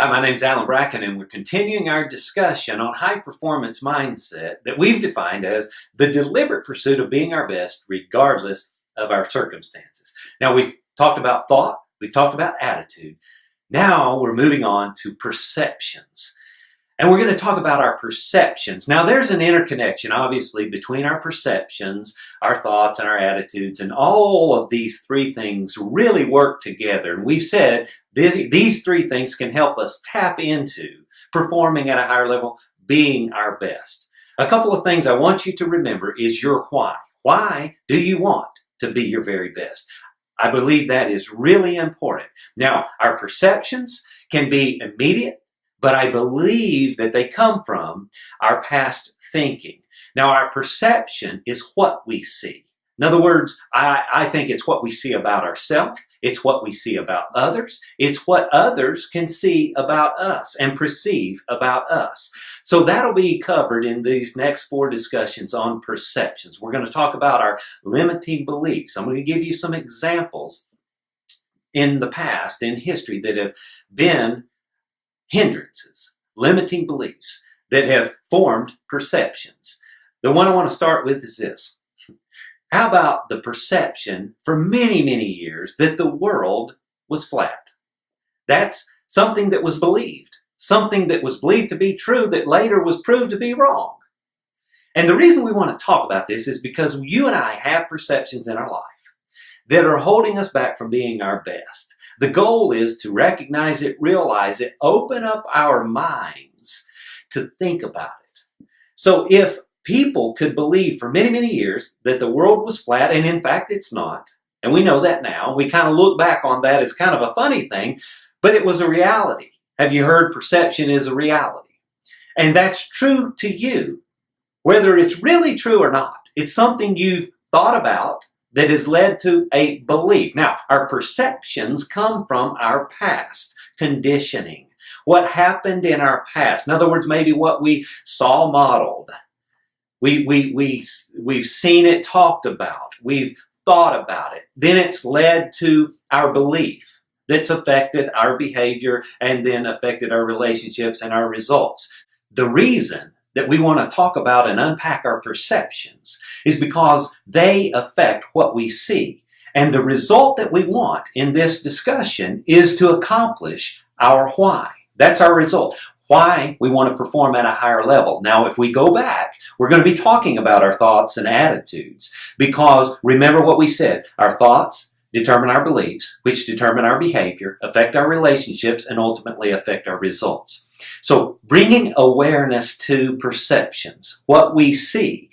Hi, my name is Alan Bracken, and we're continuing our discussion on high performance mindset that we've defined as the deliberate pursuit of being our best regardless of our circumstances. Now, we've talked about thought, we've talked about attitude. Now we're moving on to perceptions. And we're going to talk about our perceptions. Now, there's an interconnection, obviously, between our perceptions, our thoughts, and our attitudes, and all of these three things really work together. And we've said these three things can help us tap into performing at a higher level, being our best. A couple of things I want you to remember is your why. Why do you want to be your very best? I believe that is really important. Now, our perceptions can be immediate, but I believe that they come from our past thinking. Now, our perception is what we see. In other words, I think it's what we see about ourselves. It's what we see about others. It's what others can see about us and perceive about us. So that'll be covered in these next 4 discussions on perceptions. We're going to talk about our limiting beliefs. I'm going to give you some examples in the past, in history, that have been hindrances, limiting beliefs that have formed perceptions. The one I want to start with is this. How about the perception for many, many years that the world was flat? That's something that was believed, something that was believed to be true that later was proved to be wrong. And the reason we want to talk about this is because you and I have perceptions in our life that are holding us back from being our best. The goal is to recognize it, realize it, open up our minds to think about it. So if people could believe for many, many years that the world was flat, and in fact it's not, and we know that now, we kind of look back on that as kind of a funny thing, but it was a reality. Have you heard perception is a reality? And that's true to you, whether it's really true or not. It's something you've thought about that has led to a belief. Now, our perceptions come from our past conditioning. What happened in our past. In other words, maybe what we saw modeled. We've seen it talked about. We've thought about it. Then it's led to our belief that's affected our behavior and then affected our relationships and our results. The reason that we want to talk about and unpack our perceptions is because they affect what we see. And the result that we want in this discussion is to accomplish our why. That's our result. Why we want to perform at a higher level. Now, if we go back, we're going to be talking about our thoughts and attitudes because remember what we said, our thoughts determine our beliefs, which determine our behavior, affect our relationships, and ultimately affect our results. So bringing awareness to perceptions, what we see,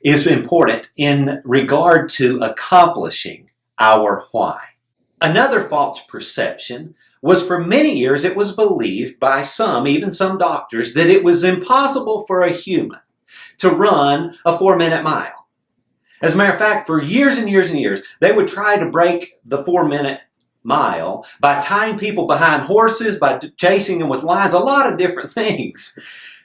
is important in regard to accomplishing our why. Another false perception was for many years it was believed by some, even some doctors, that it was impossible for a human to run a 4-minute mile. As a matter of fact, for years and years and years, they would try to break the 4-minute mile by tying people behind horses, by chasing them with lines, a lot of different things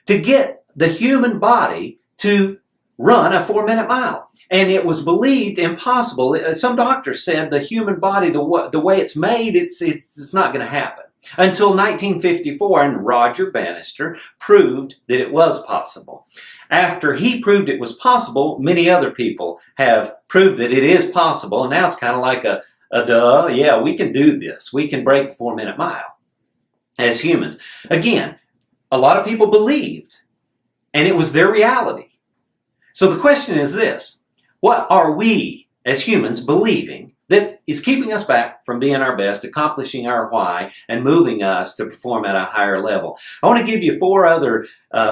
to get the human body to run a 4-minute mile. And it was believed impossible. Some doctors said the human body, the way it's made, it's not going to happen. Until 1954, and Roger Bannister proved that it was possible. After he proved it was possible, many other people have proved that it is possible. And now it's kind of like a duh, yeah, we can do this. We can break the 4-minute mile as humans. Again, a lot of people believed, and it was their reality. So the question is this. What are we as humans believing that is keeping us back from being our best, accomplishing our why, and moving us to perform at a higher level? I want to give you 4 other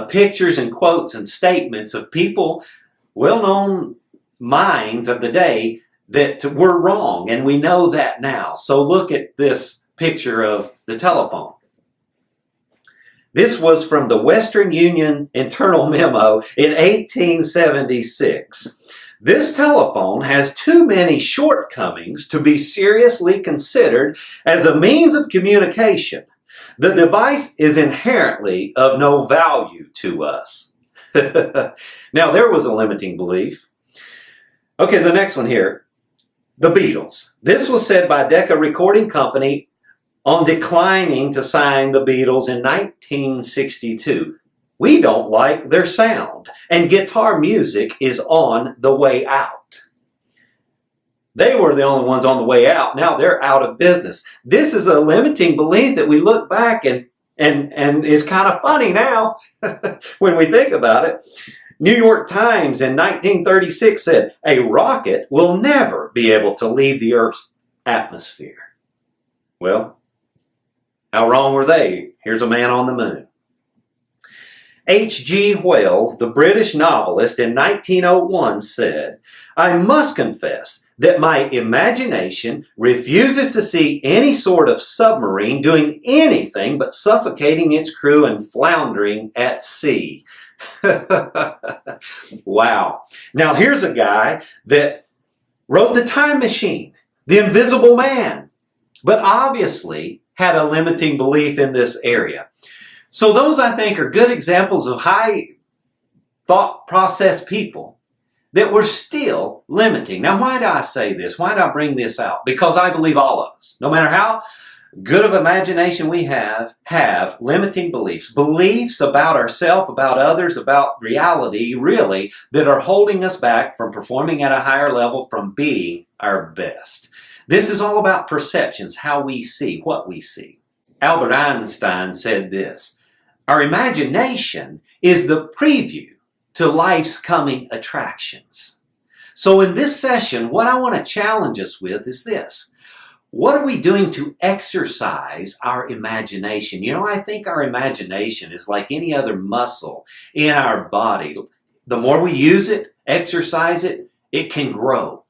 pictures and quotes and statements of people, well-known minds of the day, that were wrong, and we know that now. So look at this picture of the telephone. This was from the Western Union Internal Memo in 1876. This telephone has too many shortcomings to be seriously considered as a means of communication. The device is inherently of no value to us. Now, there was a limiting belief. Okay, the next one here. The Beatles. This was said by Decca Recording Company on declining to sign the Beatles in 1962. We don't like their sound, and guitar music is on the way out. They were the only ones on the way out. Now they're out of business. This is a limiting belief that we look back and is kind of funny now when we think about it. New York Times in 1936 said, a rocket will never be able to leave the Earth's atmosphere. Well, how wrong were they? Here's a man on the moon. H.G. Wells, the British novelist, in 1901 said, I must confess that my imagination refuses to see any sort of submarine doing anything but suffocating its crew and floundering at sea. Wow. Now here's a guy that wrote The Time Machine, The Invisible Man, but obviously had a limiting belief in this area. So those, I think, are good examples of high thought process people that were still limiting. Now, why do I say this? Why do I bring this out? Because I believe all of us, no matter how good of imagination we have limiting beliefs. Beliefs about ourselves, about others, about reality, really, that are holding us back from performing at a higher level, from being our best. This is all about perceptions, how we see, what we see. Albert Einstein said this, our imagination is the preview to life's coming attractions. So in this session, what I want to challenge us with is this. What are we doing to exercise our imagination? You know, I think our imagination is like any other muscle in our body. The more we use it, exercise it, it can grow.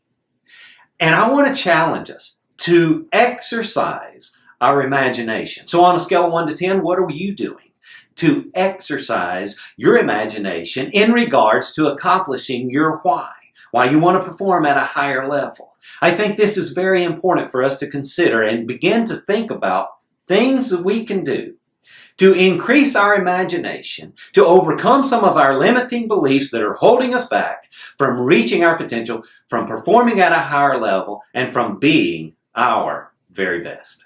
And I want to challenge us to exercise our imagination. So on a scale of 1 to 10, what are you doing to exercise your imagination in regards to accomplishing your why you want to perform at a higher level? I think this is very important for us to consider and begin to think about things that we can do to increase our imagination, to overcome some of our limiting beliefs that are holding us back from reaching our potential, from performing at a higher level, and from being our very best.